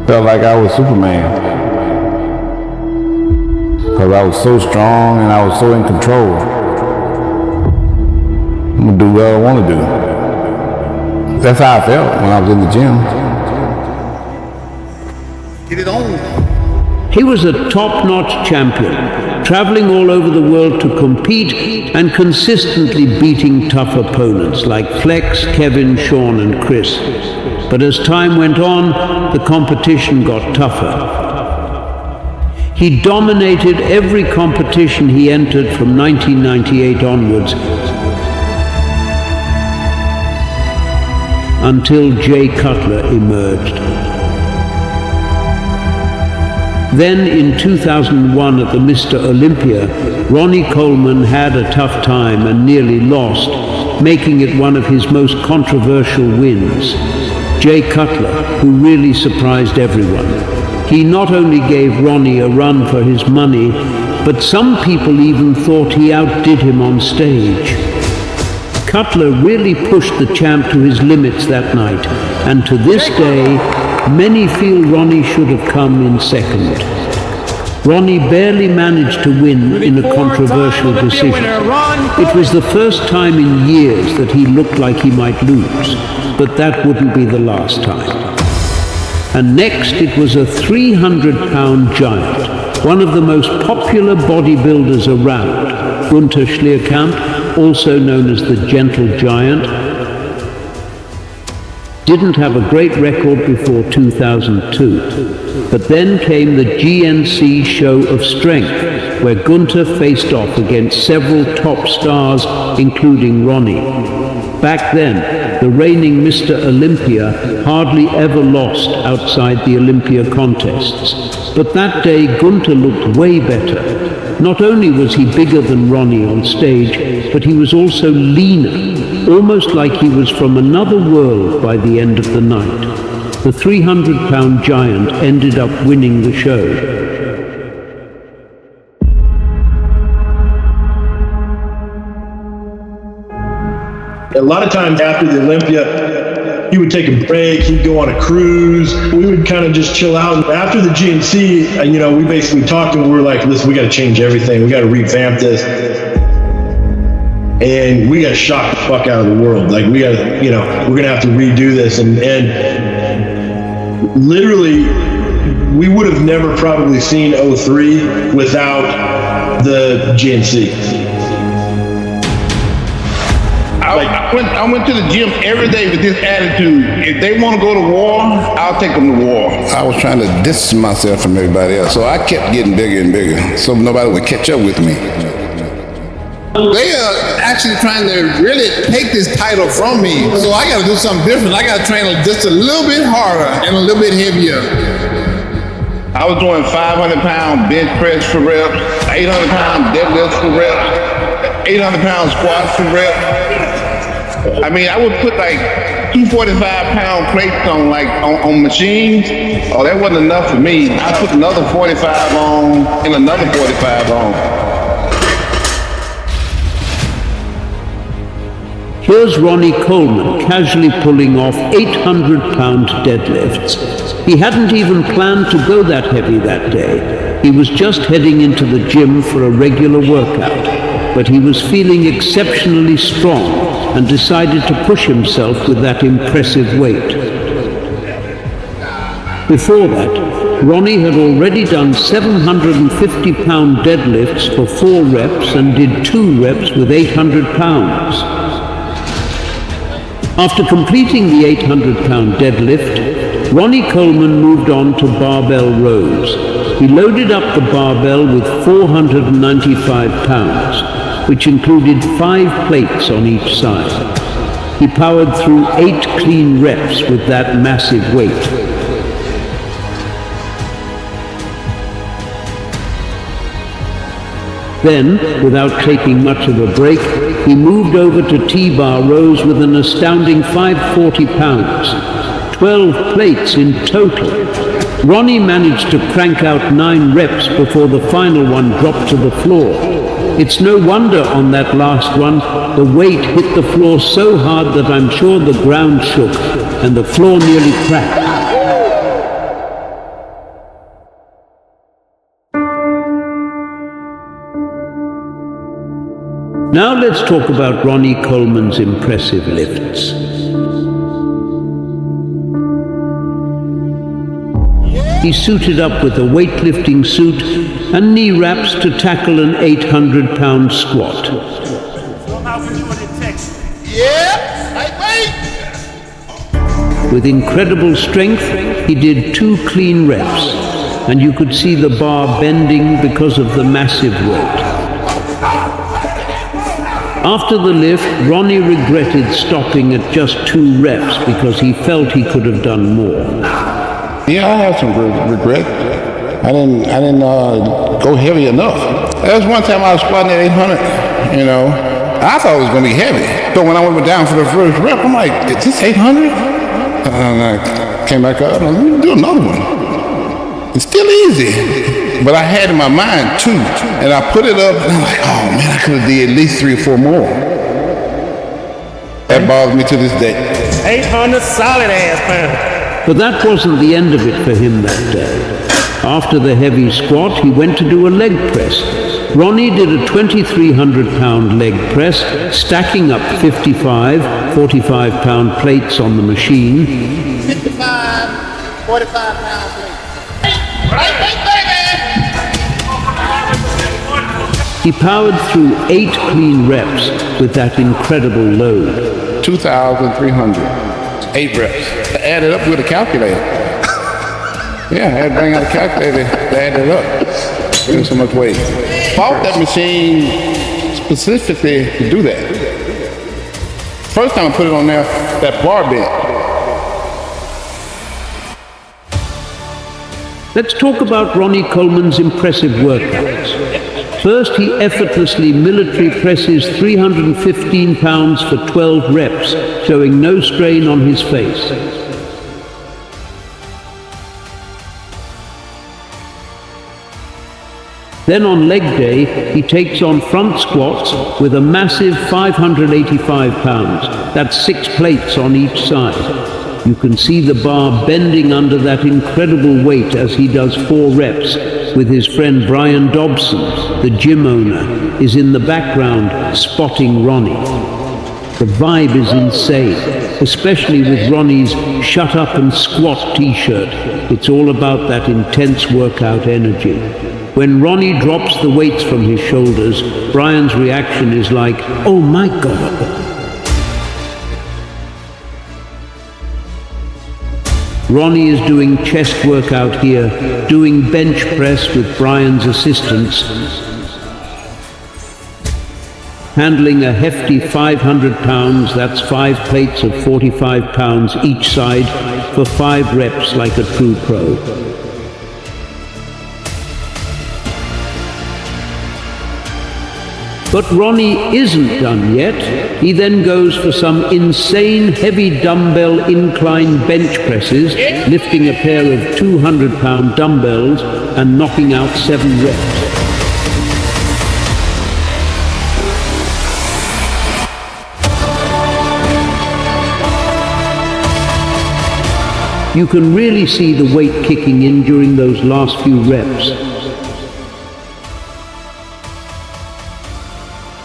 Felt like I was Superman. Because I was so strong and I was so in control. I'm gonna do what I want to do. That's how I felt when I was in the gym. Get it on. He was a top-notch champion, traveling all over the world to compete and consistently beating tough opponents like Flex, Kevin, Sean and Chris. But as time went on, the competition got tougher. He dominated every competition he entered from 1998 onwards, until Jay Cutler emerged. Then in 2001 at the Mr. Olympia, Ronnie Coleman had a tough time and nearly lost, making it one of his most controversial wins. Jay Cutler, who really surprised everyone. He not only gave Ronnie a run for his money, but some people even thought he outdid him on stage. Cutler really pushed the champ to his limits that night, and to this day, many feel Ronnie should have come in second. Ronnie barely managed to win in a controversial decision. It was the first time in years that he looked like he might lose, but that wouldn't be the last time. And next it was a 300-pound giant, one of the most popular bodybuilders around, Gunther Schlierkamp, also known as the Gentle Giant. Didn't have a great record before 2002. But then came the GNC Show of Strength, where Gunther faced off against several top stars, including Ronnie. Back then, the reigning Mr. Olympia hardly ever lost outside the Olympia contests. But that day, Gunther looked way better. Not only was he bigger than Ronnie on stage, but he was also leaner, almost like he was from another world by the end of the night. The 300-pound giant ended up winning the show. A lot of times after the Olympia, he would take a break, he'd go on a cruise, we would kind of just chill out. After the GNC, we basically talked and we were like, listen, we got to change everything, we got to revamp this. And we got to shock the fuck out of the world. Like we got to, we're going to have to redo this. And literally, we would have never probably seen 03 without the GNC. I went to the gym every day with this attitude. If they want to go to war, I'll take them to war. I was trying to distance myself from everybody else, so I kept getting bigger and bigger, so nobody would catch up with me. They are actually trying to really take this title from me, so I got to do something different. I got to train just a little bit harder and a little bit heavier. I was doing 500-pound bench press for reps, 800-pound deadlifts for reps, 800-pound squats for reps. I mean, I would put like 245-pound plates on machines. Oh, that wasn't enough for me. I put another 45 on and another 45 on. Here's Ronnie Coleman casually pulling off 800-pound deadlifts. He hadn't even planned to go that heavy that day. He was just heading into the gym for a regular workout, but he was feeling exceptionally strong and decided to push himself with that impressive weight. Before that, Ronnie had already done 750-pound deadlifts for 4 reps and did 2 reps with 800 pounds. After completing the 800-pound deadlift, Ronnie Coleman moved on to barbell rows. He loaded up the barbell with 495 pounds, which included 5 plates on each side. He powered through 8 clean reps with that massive weight. Then, without taking much of a break, he moved over to T-bar rows with an astounding 540 pounds, 12 plates in total. Ronnie managed to crank out 9 reps before the final one dropped to the floor. It's no wonder on that last one, the weight hit the floor so hard that I'm sure the ground shook and the floor nearly cracked. Now let's talk about Ronnie Coleman's impressive lifts. He's suited up with a weightlifting suit and knee wraps to tackle an 800-pound squat. With incredible strength, he did 2 clean reps, and you could see the bar bending because of the massive weight. After the lift, Ronnie regretted stopping at just 2 reps because he felt he could have done more. Yeah, I have some regret. I didn't go heavy enough. There was one time I was squatting at 800, you know. I thought it was going to be heavy. So when I went down for the first rep, I'm like, is this 800? And I came back up and I'm going to do another one. It's still easy. But I had in my mind 2. And I put it up and I'm like, oh man, I could have did at least 3 or 4 more. That bothers me to this day. 800 solid ass pounds. But that wasn't the end of it for him that day. After the heavy squat, he went to do a leg press. Ronnie did a 2,300-pound leg press, stacking up 55 45-pound plates on the machine. 55, 45-pound plate. Right, He powered through 8 clean reps with that incredible load. 2,300. 8 reps. I added up with a calculator. Yeah, I had to bring out a calculator to add it up. Doing so much weight. Bought that machine specifically to do that. First time I put it on there, that bar bent. Let's talk about Ronnie Coleman's impressive workouts. First, he effortlessly military presses 315 pounds for 12 reps, showing no strain on his face. Then on leg day, he takes on front squats with a massive 585 pounds. That's 6 plates on each side. You can see the bar bending under that incredible weight as he does 4 reps, with his friend Brian Dobson, the gym owner, is in the background spotting Ronnie. The vibe is insane, especially with Ronnie's Shut Up and Squat t-shirt. It's all about that intense workout energy. When Ronnie drops the weights from his shoulders, Brian's reaction is like, oh my God. Ronnie is doing chest workout here, doing bench press with Brian's assistance, handling a hefty 500 pounds, that's 5 plates of 45 pounds each side for 5 reps like a true pro. But Ronnie isn't done yet. He then goes for some insane heavy dumbbell incline bench presses, lifting a pair of 200-pound dumbbells and knocking out 7 reps. You can really see the weight kicking in during those last few reps.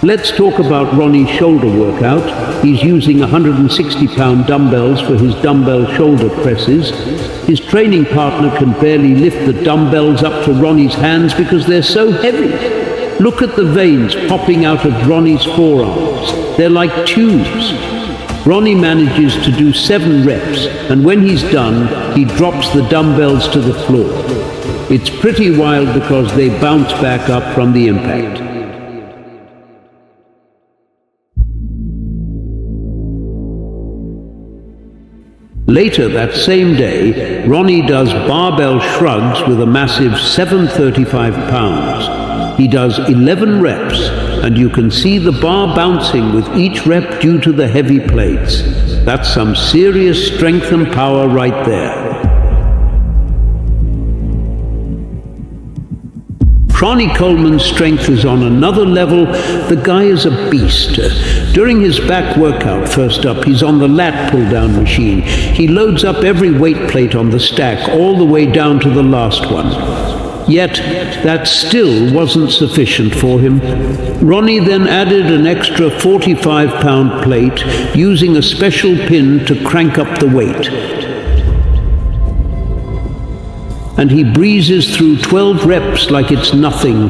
Let's talk about Ronnie's shoulder workout. He's using 160-pound dumbbells for his dumbbell shoulder presses. His training partner can barely lift the dumbbells up to Ronnie's hands because they're so heavy. Look at the veins popping out of Ronnie's forearms. They're like tubes. Ronnie manages to do 7 reps, and when he's done, he drops the dumbbells to the floor. It's pretty wild because they bounce back up from the impact. Later that same day, Ronnie does barbell shrugs with a massive 735 pounds. He does 11 reps, and you can see the bar bouncing with each rep due to the heavy plates. That's some serious strength and power right there. Ronnie Coleman's strength is on another level. The guy is a beast. During his back workout, first up, he's on the lat pull-down machine. He loads up every weight plate on the stack, all the way down to the last one. Yet, that still wasn't sufficient for him. Ronnie then added an extra 45-pound plate using a special pin to crank up the weight. And he breezes through 12 reps like it's nothing.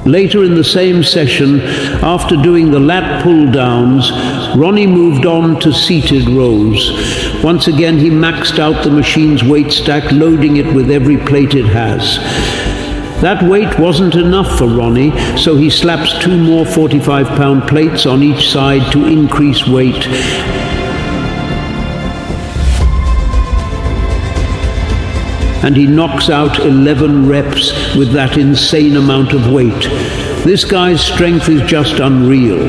Later in the same session, after doing the lat pull-downs, Ronnie moved on to seated rows. Once again, he maxed out the machine's weight stack, loading it with every plate it has. That weight wasn't enough for Ronnie, so he slaps 2 more 45-pound plates on each side to increase weight. And he knocks out 11 reps with that insane amount of weight. This guy's strength is just unreal.